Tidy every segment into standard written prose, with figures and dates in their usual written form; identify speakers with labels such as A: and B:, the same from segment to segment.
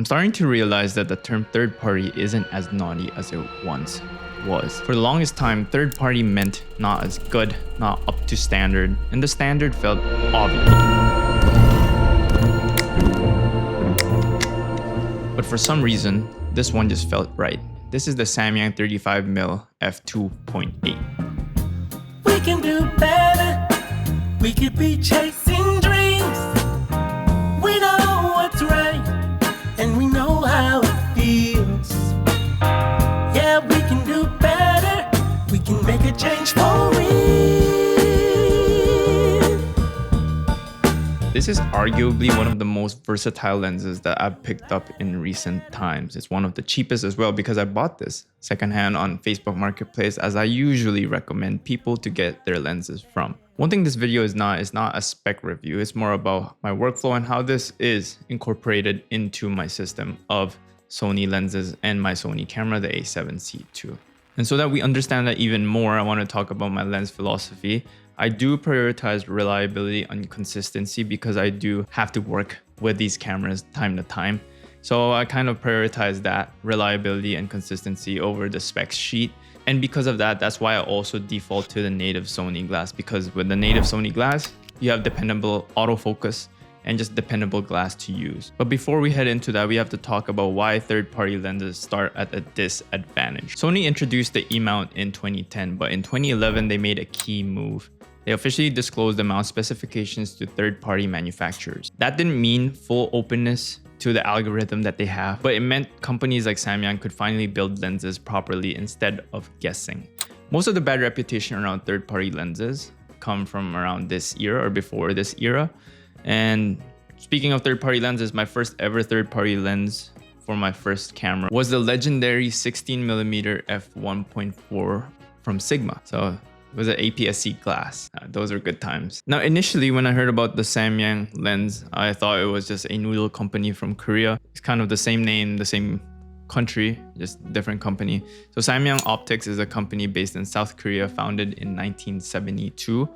A: I'm starting to realize that the term third party isn't as naughty as it once was. For the longest time, third party meant not as good, not up to standard, and the standard felt obvious. But for some reason, this one just felt right. This is the Samyang 35mm f2.8.
B: We can do better. We could be chasing dreams. We know what's right, and we know how it feels. Yeah, we can do better. We can make a change for real.
A: This is arguably one of the most versatile lenses that I've picked up in recent times. It's one of the cheapest as well because I bought this secondhand on Facebook Marketplace, as I usually recommend people to get their lenses from. One thing this video is not a spec review. It's more about my workflow and how this is incorporated into my system of Sony lenses and my Sony camera, the A7C II. And so that we understand that even more, I want to talk about my lens philosophy. I do prioritize reliability and consistency because I do have to work with these cameras time to time. So I kind of prioritize that reliability and consistency over the spec sheet. And because of that, that's why I also default to the native Sony glass, because with the native Sony glass, you have dependable autofocus and just dependable glass to use. But before we head into that, we have to talk about why third-party lenses start at a disadvantage. Sony introduced the E-mount in 2010, but in 2011, they made a key move. They officially disclosed the mount specifications to third-party manufacturers. That didn't mean full openness to the algorithm that they have, but it meant companies like Samyang could finally build lenses properly instead of guessing. Most of the bad reputation around third-party lenses come from around this era or before this era. And speaking of third-party lenses, my first ever third-party lens for my first camera was the legendary 16mm f1.4 from Sigma. So it was an APS-C glass. Those are good times. Now, initially, when I heard about the Samyang lens, I thought it was just a noodle company from Korea. It's kind of the same name, the same country, just different company. So Samyang Optics is a company based in South Korea, founded in 1972.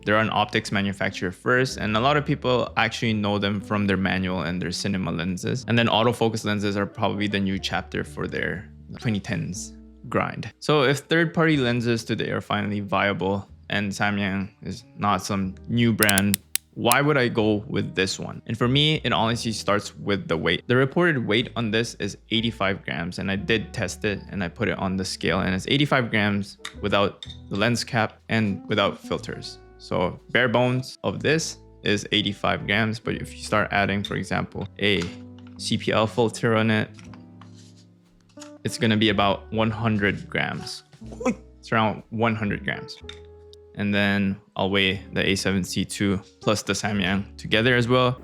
A: They're an optics manufacturer first, and a lot of people actually know them from their manual and their cinema lenses. And then autofocus lenses are probably the new chapter for their 2010s grind. So if third-party lenses today are finally viable and Samyang is not some new brand, why would I go with this one? And for me, it honestly starts with the weight. The reported weight on this is 85 grams, and I did test it and I put it on the scale, and it's 85 grams without the lens cap and without filters. So bare bones of this is 85 grams, but if you start adding, for example, a CPL filter on it, it's gonna be about 100 grams. It's around 100 grams. And then I'll weigh the A7C II plus the Samyang together as well.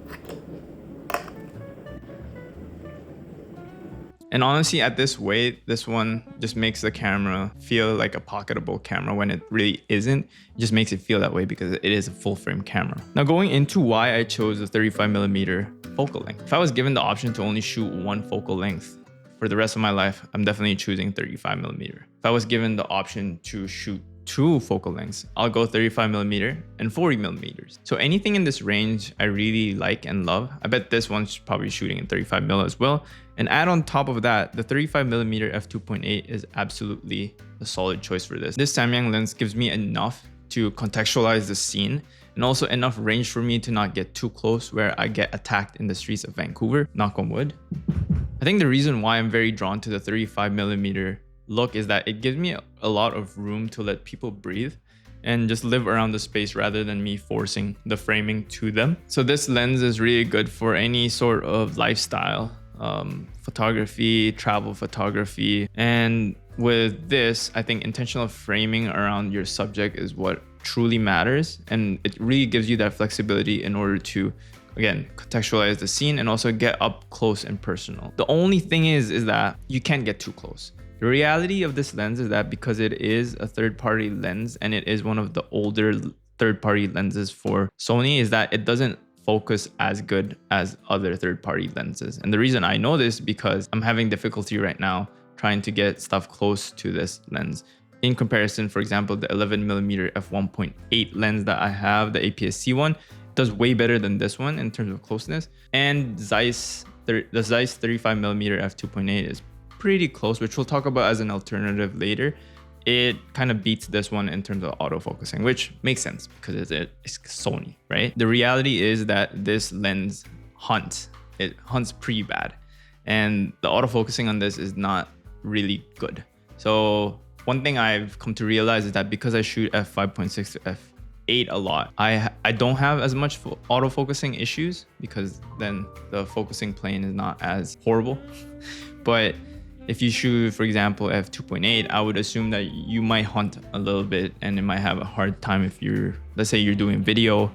A: And honestly, at this weight, this one just makes the camera feel like a pocketable camera when it really isn't. It just makes it feel that way because it is a full frame camera. Now, going into why I chose the 35mm focal length. If I was given the option to only shoot one focal length for the rest of my life, I'm definitely choosing 35mm. If I was given the option to shoot two focal lengths, I'll go 35mm and 40mm. So anything in this range I really like and love. I bet this one's probably shooting in 35mm as well. And add on top of that, the 35mm f2.8 is absolutely a solid choice for this. This Samyang lens gives me enough to contextualize the scene and also enough range for me to not get too close where I get attacked in the streets of Vancouver, knock on wood. I think the reason why I'm very drawn to the 35mm look is that it gives me a lot of room to let people breathe and just live around the space rather than me forcing the framing to them. So this lens is really good for any sort of lifestyle, photography, travel photography. And with this, I think intentional framing around your subject is what truly matters. And it really gives you that flexibility in order to, again, contextualize the scene and also get up close and personal. The only thing is that you can't get too close. The reality of this lens is that because it is a third-party lens and it is one of the older third-party lenses for Sony, is that it doesn't focus as good as other third-party lenses. And the reason I know this is because I'm having difficulty right now trying to get stuff close to this lens. In comparison, for example, the 11mm f1.8 lens that I have, the APS-C one, does way better than this one in terms of closeness. And Zeiss the Zeiss 35mm f2.8 is pretty close, which we'll talk about as an alternative later. It kind of beats this one in terms of autofocusing, which makes sense because it's Sony, right? The reality is that this lens hunts. It hunts pretty bad. And the autofocusing on this is not really good. So one thing I've come to realize is that because I shoot f5.6 to f8 a lot, I don't have as much autofocusing issues because then the focusing plane is not as horrible. But if you shoot, for example, f2.8, I would assume that you might hunt a little bit and it might have a hard time if let's say you're doing video.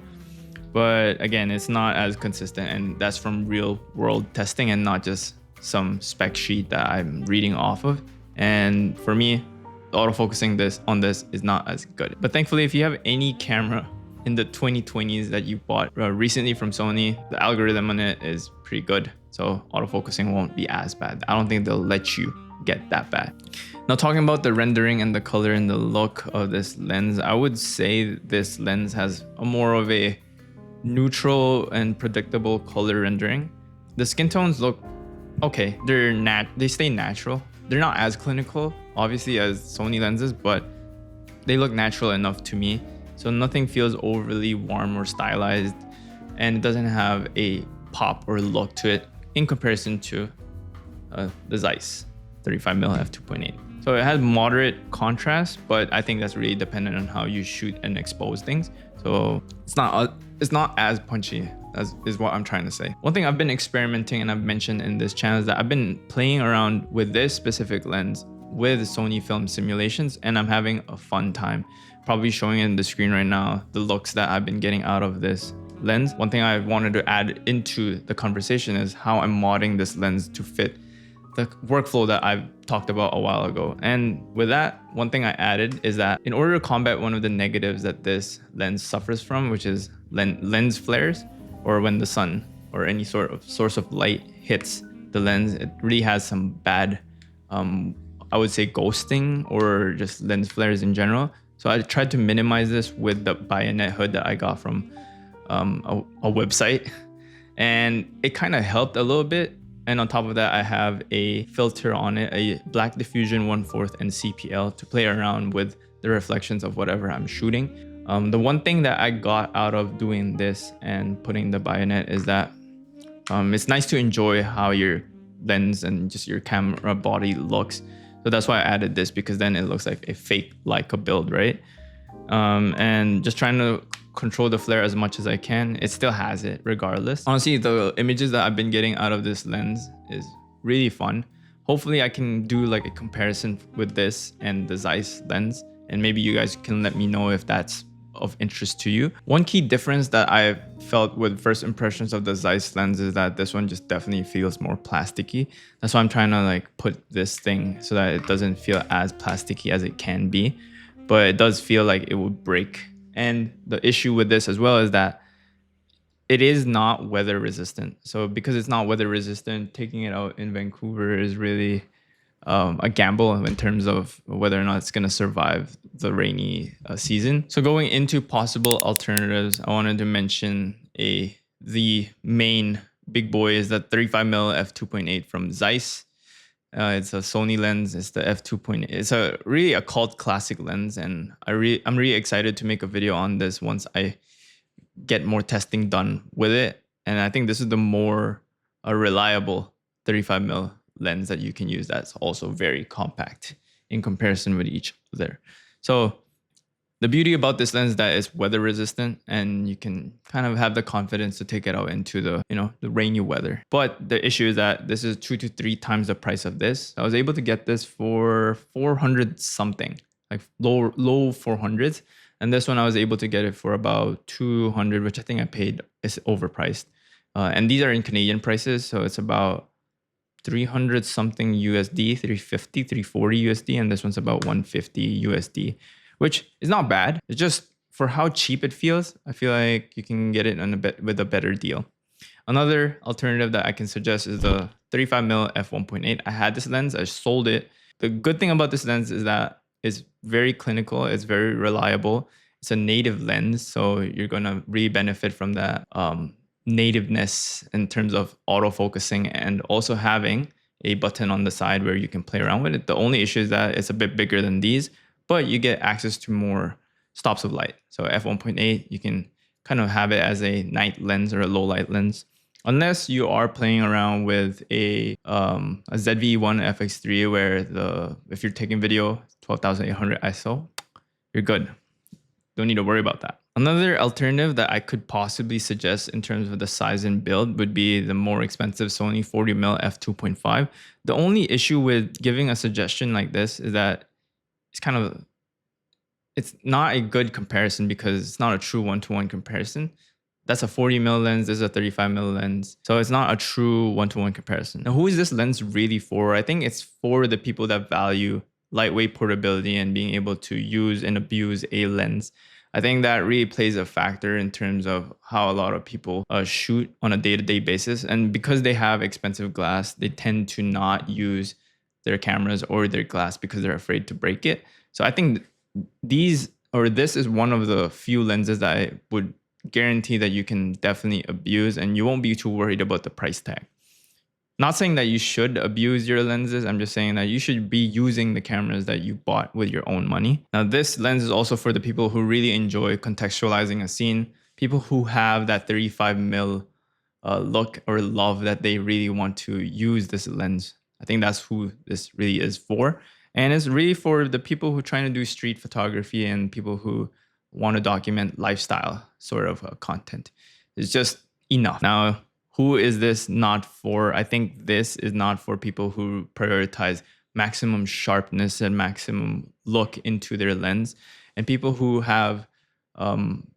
A: But again, it's not as consistent, and that's from real world testing and not just some spec sheet that I'm reading off of. And for me, autofocusing on this is not as good. But thankfully, if you have any camera in the 2020s that you bought recently from Sony, the algorithm on it is pretty good. So autofocusing won't be as bad. I don't think they'll let you get that bad. Now, talking about the rendering and the color and the look of this lens, I would say this lens has a more of a neutral and predictable color rendering. The skin tones look okay. They stay natural. They're not as clinical, obviously, as Sony lenses, but they look natural enough to me. So nothing feels overly warm or stylized, and it doesn't have a pop or look to it in comparison to the Zeiss 35mm f2.8. So it has moderate contrast, but I think that's really dependent on how you shoot and expose things. So it's not as punchy as is what I'm trying to say. One thing I've been experimenting and I've mentioned in this channel is that I've been playing around with this specific lens with Sony film simulations, and I'm having a fun time. Probably showing in the screen right now the looks that I've been getting out of this lens. One thing I wanted to add into the conversation is how I'm modding this lens to fit the workflow that I've talked about a while ago. And with that, one thing I added is that in order to combat one of the negatives that this lens suffers from, which is lens flares, or when the sun or any sort of source of light hits the lens, it really has some bad, I would say, ghosting or just lens flares in general. So I tried to minimize this with the bayonet hood that I got from a website, and it kind of helped a little bit. And on top of that, I have a filter on it, a black diffusion 1/4 and CPL to play around with the reflections of whatever I'm shooting. The one thing that I got out of doing this and putting the bayonet is that it's nice to enjoy how your lens and just your camera body looks. So that's why I added this, because then it looks like a fake Leica build, right? And just trying to control the flare as much as I can. It still has it regardless. Honestly, the images that I've been getting out of this lens is really fun. Hopefully I can do like a comparison with this and the Zeiss lens, and maybe you guys can let me know if that's of interest to you. One key difference that I felt with first impressions of the Zeiss lens is that this one just definitely feels more plasticky. That's why I'm trying to like put this thing so that it doesn't feel as plasticky as it can be, but it does feel like it would break. And the issue with this as well is that it is not weather resistant. So because it's not weather resistant, taking it out in Vancouver is really a gamble in terms of whether or not it's going to survive the rainy season. So going into possible alternatives, I wanted to mention the main big boy is the 35mm f2.8 from Zeiss. It's a Sony lens. It's the f2.8. It's really a cult classic lens, and I'm really excited to make a video on this once I get more testing done with it. And I think this is the more reliable 35mm lens that you can use that's also very compact in comparison with each other. So the beauty about this lens is that it's weather resistant, and you can kind of have the confidence to take it out into the rainy weather. But the issue is that this is 2 to 3 times the price of this. I was able to get this for 400 something, like low 400s. And this one I was able to get it for about 200, which I think I paid is overpriced. And these are in Canadian prices, so it's about 300 something USD, 350, 340 USD, and this one's about 150 USD, which is not bad. It's just for how cheap it feels, I feel like you can get it with a better deal. Another alternative that I can suggest is the 35mm f1.8. I had this lens, I sold it. The good thing about this lens is that it's very clinical, it's very reliable. It's a native lens, so you're gonna really benefit from that nativeness in terms of autofocusing and also having a button on the side where you can play around with it. The only issue is that it's a bit bigger than these, but you get access to more stops of light. So f1.8, you can kind of have it as a night lens or a low light lens. Unless you are playing around with a ZV-E1 FX3 where if you're taking video 12,800 ISO, you're good. Don't need to worry about that. Another alternative that I could possibly suggest in terms of the size and build would be the more expensive Sony 40mm f2.5. The only issue with giving a suggestion like this is that it's not a good comparison because it's not a true one-to-one comparison. That's a 40mm lens, this is a 35mm lens. So it's not a true one-to-one comparison. Now, who is this lens really for? I think it's for the people that value lightweight portability and being able to use and abuse a lens. I think that really plays a factor in terms of how a lot of people shoot on a day-to-day basis. And because they have expensive glass, they tend to not use their cameras or their glass because they're afraid to break it. So I think this is one of the few lenses that I would guarantee that you can definitely abuse and you won't be too worried about the price tag. Not saying that you should abuse your lenses. I'm just saying that you should be using the cameras that you bought with your own money. Now, this lens is also for the people who really enjoy contextualizing a scene, people who have that 35mm look or love that they really want to use this lens. I think that's who this really is for. And it's really for the people who are trying to do street photography and people who want to document lifestyle sort of content. It's just enough. Now, who is this not for? I think this is not for people who prioritize maximum sharpness and maximum look into their lens, and people who have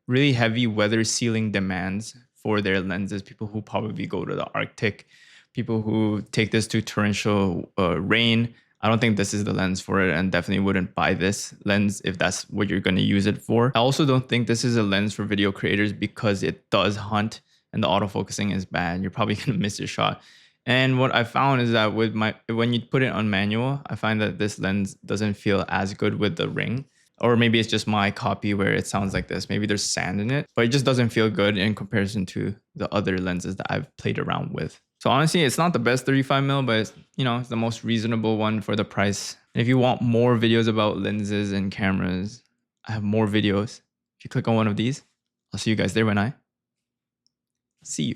A: really heavy weather sealing demands for their lenses, people who probably go to the Arctic, people who take this to torrential rain. I don't think this is the lens for it, and definitely wouldn't buy this lens if that's what you're going to use it for. I also don't think this is a lens for video creators because it does hunt and the autofocusing is bad. You're probably going to miss your shot. And what I found is that when you put it on manual, I find that this lens doesn't feel as good with the ring. Or maybe it's just my copy where it sounds like this. Maybe there's sand in it, but it just doesn't feel good in comparison to the other lenses that I've played around with. So honestly, it's not the best 35mm, but it's the most reasonable one for the price. And if you want more videos about lenses and cameras, I have more videos. If you click on one of these, I'll see you guys there when I see you.